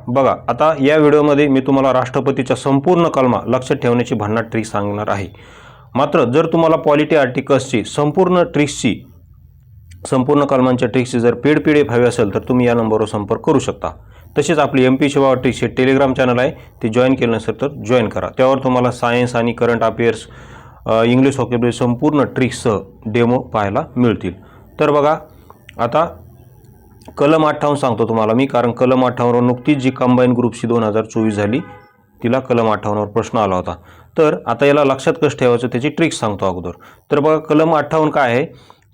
बघा, आता या व्हिडिओमध्ये मी तुम्हाला राष्ट्रपतीच्या संपूर्ण कलमा लक्षात ठेवण्याची भन्नाट ट्रिक सांगणार आहे. मात्र जर तुम्हाला पॉलिटी आर्टिकल्सची संपूर्ण ट्रिक्सची संपूर्ण कलमांच्या ट्रिक्सची जर पेड PDF हवी असेल तर तुम्ही या नंबरवर संपर्क करू शकता. तसेच आपली MP शिवा ट्रिक्स हे टेलिग्राम चॅनल आहे, ते जॉईन केलं नसेल तर जॉईन करा. त्यावर तुम्हाला सायन्स आणि करंट अफेअर्स, इंग्लिश व्होकॅब्युलरी संपूर्ण ट्रिक्ससह डेमो पाहायला मिळतील. तर बघा, आता कलम 58 सांगतो तुम्हाला मी, कारण कलम 58वर नुकतीच जी कंबाईन ग्रुपची 2024 झाली तिला कलम 58वर प्रश्न आला होता. तर आता याला लक्षात कसं ठेवायचं त्याची ट्रिक सांगतो अगोदर. तर बघा, कलम 58 काय आहे,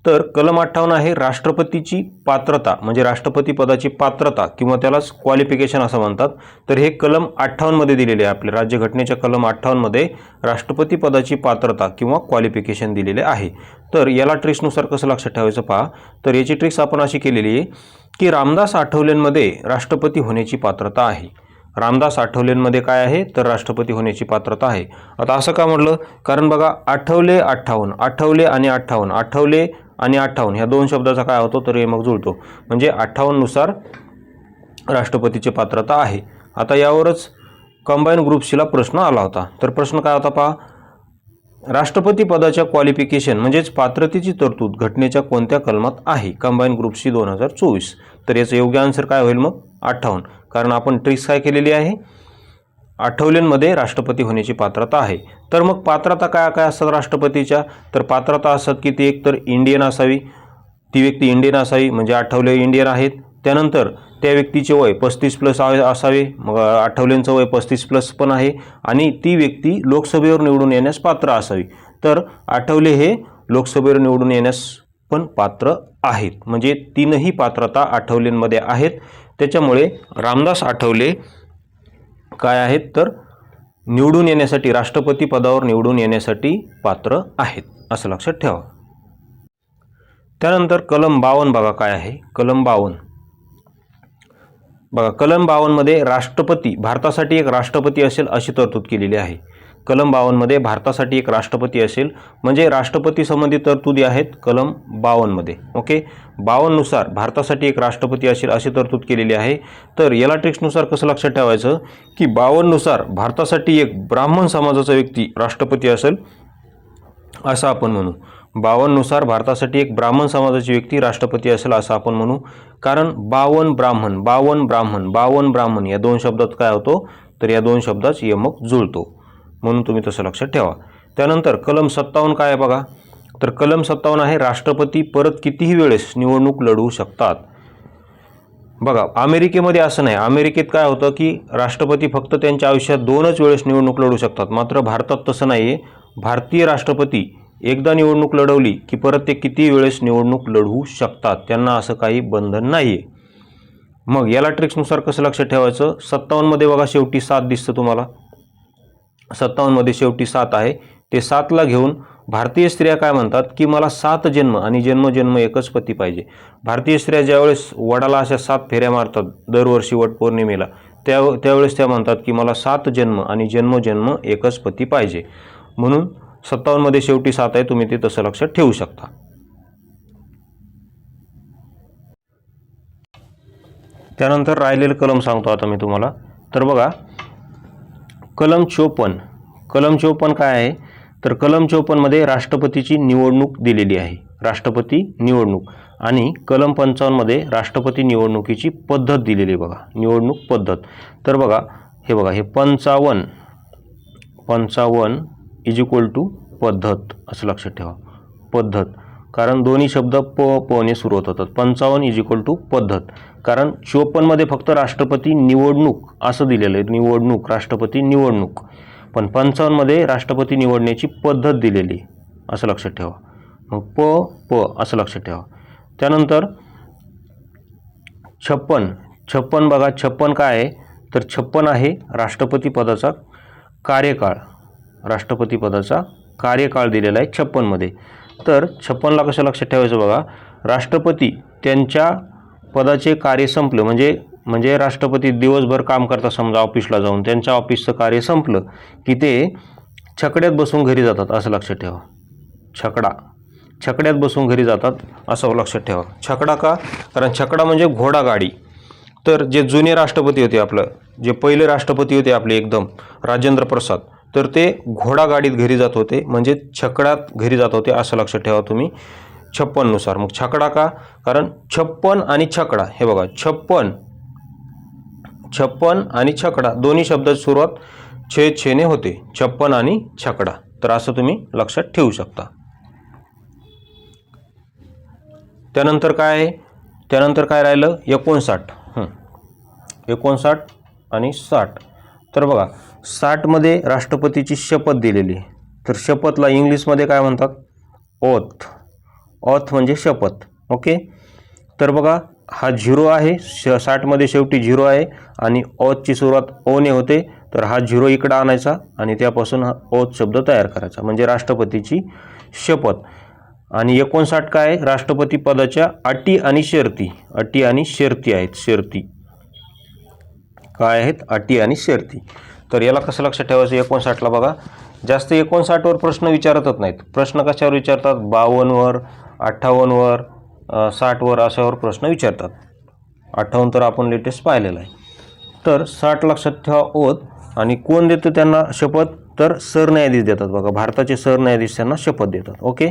तर कलम 58 आहे राष्ट्रपतीची पात्रता, म्हणजे राष्ट्रपती पदाची पात्रता किंवा त्यालाच क्वालिफिकेशन असं म्हणतात. तर हे कलम 58 मध्ये दिलेले आहे. आपल्या राज्यघटनेच्या कलम 58 मध्ये राष्ट्रपती पदाची पात्रता किंवा क्वालिफिकेशन दिलेले आहे. तर याला ट्रिक्सनुसार कसं लक्षात ठेवायचं पहा. तर याची ट्रिक्स आपण अशी केलेली आहे की रामदास आठवलेंमध्ये राष्ट्रपती होण्याची पात्रता आहे. रामदास आठवलेंमध्ये काय आहे, तर राष्ट्रपती होण्याची पात्रता आहे. आता असं का म्हटलं, कारण बघा, आठवले 58, आठवले आणि 58, आठवले आणि 58 ह्या दोन शब्दाचा काय होतो, तर हे मग जुळतो, म्हणजे 58 नुसार राष्ट्रपतीची पात्रता आहे. आता यावरच कंबाईन ग्रुपशीला प्रश्न आला होता. तर प्रश्न काय होता पहा, राष्ट्रपती पदाच्या क्वालिफिकेशन म्हणजेच पात्रतेची तरतूद घटनेच्या कोणत्या कलमात आहे, कंबाईन ग्रुपशी 2024. तर याचं योग्य आन्सर काय होईल मग 58, कारण आपण ट्रिक्स काय केलेली आहे, आठवलेंमध्ये राष्ट्रपती होण्याची पात्रता आहे. तर मग पात्रता काय काय असतात राष्ट्रपतीच्या, तर पात्रता असतात की ती एकतर इंडियन असावी, ती व्यक्ती इंडियन असावी, म्हणजे आठवले इंडियन आहेत. त्यानंतर त्या व्यक्तीचे वय 35+ असावे, मग आठवलेंचं वय 35+ पण आहे, आणि ती व्यक्ती लोकसभेवर निवडून येण्यास पात्र असावी. तर आठवले हे लोकसभेवर निवडून येण्यास पण पात्र आहेत, म्हणजे तीनही पात्रता आठवलेंमध्ये आहेत. त्याच्यामुळे रामदास आठवले काय आहेत, तर निवडून येण्यासाठी, राष्ट्रपती पदावर निवडून येण्यासाठी पात्र आहेत, असं लक्षात ठेवा. त्यानंतर कलम 52 बघा काय आहे. कलम 52 बघा, कलम 52 मध्ये राष्ट्रपती, भारतासाठी एक राष्ट्रपती असेल अशी तरतूद केलेली आहे. कलम 52 मध्ये भारतासाठी एक राष्ट्रपती असेल, म्हणजे राष्ट्रपती संबंधित तरतुदी आहेत कलम 52 मध्ये. ओके, 52 नुसार भारतासाठी एक राष्ट्रपती असेल अशी तरतूद केलेली आहे. तर याला ट्रिक्सनुसार कसं लक्षात ठेवायचं की 52 नुसार भारतासाठी एक ब्राह्मण समाजाचा व्यक्ती राष्ट्रपती असेल असं आपण म्हणू. 52 नुसार भारतासाठी एक ब्राह्मण समाजाची व्यक्ती राष्ट्रपती असेल असं आपण म्हणू, कारण 52 ब्राह्मण, 52 ब्राह्मण, 52 ब्राह्मण या दोन शब्दात काय होतो, तर या दोन शब्दाच यमक जुळतो, म्हणून तुम्ही तसं लक्षात ठेवा. त्यानंतर कलम 57 काय आहे बघा, तर कलम 57 आहे राष्ट्रपती परत कितीही वेळेस निवडणूक लढवू शकतात. बघा, अमेरिकेमध्ये असं नाही. अमेरिकेत काय होतं की राष्ट्रपती फक्त त्यांच्या आयुष्यात 2च वेळेस निवडणूक लढवू शकतात. मात्र भारतात तसं नाही आहे. भारतीय राष्ट्रपती एकदा निवडणूक लढवली की परत ते किती वेळेस निवडणूक लढवू शकतात, त्यांना असं काही बंधन नाही आहे. मग याला ट्रिक्सनुसार कसं लक्षात ठेवायचं, 57 मध्ये बघा शेवटी 7 दिसतं तुम्हाला, 57 मध्ये शेवटी 7 आहे. ते 7ला घेऊन भारतीय स्त्रिया काय म्हणतात की मला 7 जन्म आणि जन्मजन्म एकच पती पाहिजे. भारतीय स्त्रिया ज्यावेळेस वडाला अशा 7 फेऱ्या मारतात दरवर्षी वट पौर्णिमेला, त्यावेळेस त्या म्हणतात की मला 7 जन्म आणि जन्मजन्म एकच पती पाहिजे. म्हणून 57 मध्ये शेवटी 7 आहे, तुम्ही ते तसं लक्षात ठेवू शकता. त्यानंतर राहिलेलं कलम सांगतो आता मी तुम्हाला. तर बघा, कलम 54, कलम 54 काय आहे, तर कलम 54 मध्ये राष्ट्रपतीची निवडणूक दिलेली आहे, राष्ट्रपती निवडणूक. आणि कलम 55 मध्ये राष्ट्रपती निवडणुकीची पद्धत दिलेली आहे बघा, निवडणूक पद्धत. तर बघा, हे बघा, हे 55 इज इक्वल टू पद्धत असं लक्षात ठेवा, पद्धत, कारण दोन्ही शब्द प ने सुरू होतात. 55 इज इक्वल टू पद्धत, कारण 54 मध्ये फक्त राष्ट्रपती निवडणूक असं दिलेलं आहे, निवडणूक, राष्ट्रपती निवडणूक. पण 55 मध्ये राष्ट्रपती निवडण्याची पद्धत दिलेली असं लक्षात ठेवा. मग प असं लक्षात ठेवा. त्यानंतर 56 बघा, 56 काय आहे, तर 56 आहे राष्ट्रपती पदाचा कार्यकाळ, राष्ट्रपती पदाचा कार्यकाळ दिलेला आहे 56 मध्ये. तर 56ला कसं लक्षात ठेवायचं बघा, राष्ट्रपती त्यांच्या पदाचे कार्य संपलं, म्हणजे राष्ट्रपती दिवसभर काम करतात समजा ऑफिसला जाऊन, त्यांच्या ऑफिसचं कार्य संपलं की ते छकड्यात बसून घरी जातात असं लक्षात ठेवा. छकड्यात बसून घरी जातात असं लक्षात ठेवा. छकडा का, कारण छकडा म्हणजे घोडागाडी. तर जे जुने राष्ट्रपती होते, आपलं जे पहिले राष्ट्रपती होते आपले एकदम राजेंद्र प्रसाद, तर ते घोडागाडीत घरी जात होते, म्हणजे छकड्यात घरी जात होते, असं लक्षात ठेवा तुम्ही 56 नुसार. मग छकडा का? कारण 56 आणि छकडा, हे बघा 56 आणि छकडा दोन्ही शब्दाची सुरुवात छे ने होते, 56 आणि छकडा. तर असं तुम्ही लक्षात ठेवू शकता. त्यानंतर काय आहे? त्यानंतर काय राहिलं? 59. 59 आणि 60. तर बघा 60 मध्ये राष्ट्रपतीची शपथ दिलेली, तर शपथला इंग्लिशमध्ये काय म्हणतात? ओथ. ओथ म्हणजे शपथ. ओके. तर बघा हा 0 आहे, 60 मध्ये शेवटी 0 आहे आणि ओथची सुरुवात ओ ने होते, तर हा 0 इकडं आणायचा आणि त्यापासून हा ओथ शब्द तयार करायचा, म्हणजे राष्ट्रपतीची शपथ. आणि 59 काय आहे? राष्ट्रपती पदाच्या अटी आणि शर्ती. अटी आणि शर्ती आहेत. शर्ती काय आहेत? अटी आणि शर्ती. तर याला कसं लक्षात ठेवायचं? 59ला बघा जास्त 59वर प्रश्न विचारतच नाहीत. प्रश्न कशावर विचारतात? 52वर, 58वर, 60वर अशावर प्रश्न विचारतात. 58 तर आपण लेटेस्ट पाहिलेलं आहे. तर 60 लक्षात ठेवा ओथ. आणि कोण देतं त्यांना शपथ? तर सरन्यायाधीश देतात. बघा भारताचे सरन्यायाधीश त्यांना शपथ देतात. ओके.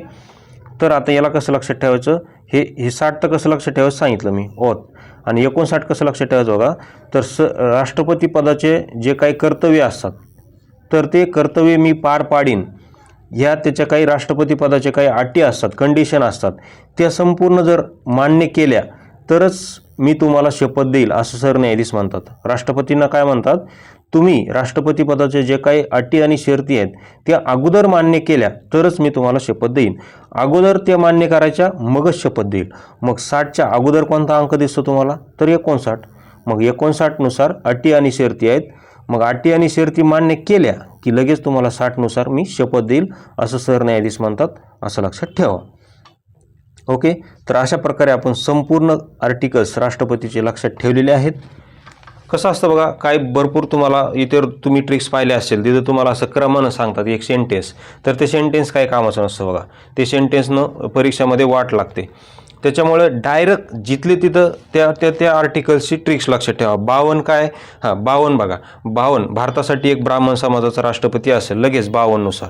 तर आता याला कसं लक्षात ठेवायचं? हे 60 तर कसं लक्षात ठेवायचं सांगितलं मी, ओथ. आणि 59 कसं लक्षात ठेवायचं बघा? तर राष्ट्रपती पदाचे जे काही कर्तव्य असतात, तर ते कर्तव्य मी पार पाडीन, ह्या त्याच्या काही राष्ट्रपती पदाचे काही अटी असतात, कंडिशन असतात, त्या संपूर्ण जर मान्य केल्या तरच मी तुम्हाला शपथ देईल, असं सरन्यायाधीश म्हणतात. राष्ट्रपतींना काय म्हणतात? तुम्ही राष्ट्रपती पदाचे जे काही अटी आणि शर्ती आहेत त्या अगोदर मान्य केल्या तरच मी तुम्हाला शपथ देईन. अगोदर त्या मान्य करायच्या, मगच शपथ देईल. मग 60च्या अगोदर कोणता अंक दिसतो तुम्हाला? तर 59. मग 59 नुसार अटी आणि शर्ती आहेत. मग अटी आणि शर्ती मान्य केल्या की लगेच तुम्हाला 60 नुसार मी शपथ देईल, असं सरन्यायाधीश म्हणतात, असं लक्षात ठेवा. ओके. तर अशा प्रकारे आपण संपूर्ण आर्टिकल्स राष्ट्रपतीचे लक्षात ठेवलेले आहेत. कसं असतं बघा, काय भरपूर तुम्हाला इतर तुम्ही ट्रिक्स पाहिले असेल, तिथं तुम्हाला असं क्रमानं सांगतात एक सेंटेन्स, तर ते सेंटेन्स काय कामाचं नसतं बघा. ते सेंटेन्सनं परीक्षामध्ये वाट लागते. त्याच्यामुळे डायरेक्ट जिथले तिथं त्या आर्टिकल्सची ट्रिक्स लक्षात ठेवा. 52 काय? 52 बघा. 52 भारतासाठी एक ब्राह्मण समाजाचा राष्ट्रपती असेल, लगेच 52 नुसार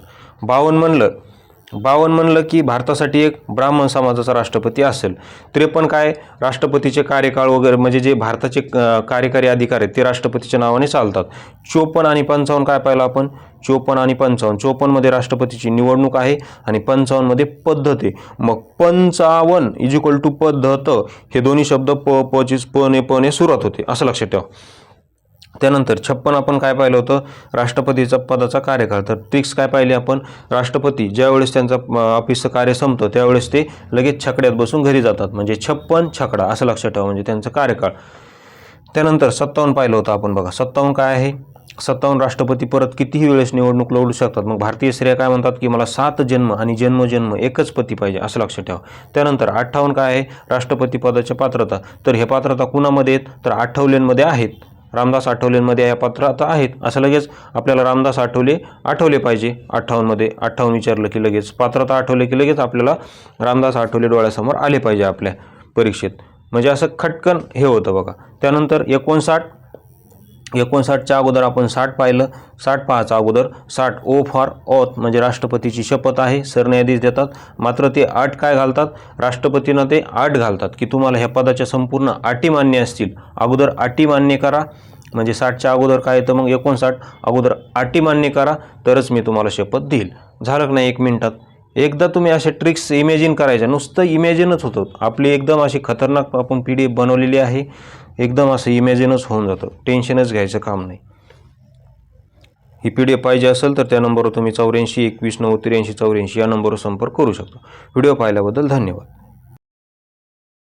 52 म्हणलं की भारतासाठी एक ब्राह्मण समाजाचा राष्ट्रपती असेल. 53 काय? राष्ट्रपतीचे कार्यकाळ वगैरे, म्हणजे जे भारताचे कार्यकारी अधिकार आहेत ते राष्ट्रपतीच्या नावाने चालतात. 54 आणि 55 काय पाहिलं आपण? 54 आणि 55. 54 मध्ये राष्ट्रपतीची निवडणूक आहे आणि 55 मध्ये पद्धत आहे. मग 55 = पद्धत, हे दोन्ही शब्द पने सुरुवात होते, असं लक्षात ठेवा. त्यानंतर 56 आपण काय पाहिलं होतं? राष्ट्रपतीचा पदाचा कार्यकाळ. तर ट्रिक्स काय पाहिली आपण? राष्ट्रपती ज्यावेळेस त्यांचा ऑफिसचं कार्य संपतं त्यावेळेस ते लगेच छकड्यात बसून घरी जातात, म्हणजे 56 छकडा असं लक्षात ठेवा, म्हणजे त्यांचा कार्यकाळ. त्यानंतर 57 पाहिलं होतं आपण बघा. 57 काय आहे? 57 राष्ट्रपती परत कितीही वेळेस निवडणूक लढू शकतात. मग भारतीय स्त्रिया काय म्हणतात की मला 7 जन्म आणि जन्मोजन्म एकच पती पाहिजे, असं लक्षात ठेवा. त्यानंतर 58 काय आहे? राष्ट्रपती पदाच्या पात्रता. तर हे पात्रता कुणामध्ये आहेत? तर आठवलेंमध्ये आहेत. रामदास आठवलेंमध्ये या पात्रता आहेत, असं लगेच आपल्याला रामदास आठवले पाहिजे. 58 मध्ये 58 विचारलं की लगेच पात्रता आठवले की लगेच आपल्याला रामदास आठवले डोळ्यासमोर आले पाहिजे आपल्या परीक्षेत, म्हणजे असं खटकन हे होतं बघा. त्यानंतर 59च्या अगोदर आपण 60 पाहिलं. 60 पाहायचा अगोदर 60 ओ फॉर ओथ, म्हणजे राष्ट्रपतीची शपथ आहे, सरन्यायाधीश देतात. मात्र ते अट काय घालतात? राष्ट्रपतींना ते अट घालतात की तुम्हाला ह्या पदाच्या संपूर्ण अटी मान्य असतील, अगोदर अटी मान्य करा. म्हणजे 60च्या अगोदर काय येतं? मग 59 अगोदर अटी मान्य करा तरच मी तुम्हाला शपथ देईल. झालं की नाही 1 मिनिटात? एकदा तुम्ही अशा ट्रिक्स इमॅजिन करायच्या, नुसतं इमॅजिनच होतं. आपली एकदम अशी खतरनाक आपण PDF बनवलेली आहे, एकदम असं इमॅजिनच होऊन जातं, टेन्शनच घ्यायचं काम नाही. ही PDF पाहिजे असेल तर त्या नंबरवर तुम्ही 84 21 90 83 84 या नंबरवर संपर्क करू शकता. व्हिडिओ पाहिल्याबद्दल धन्यवाद.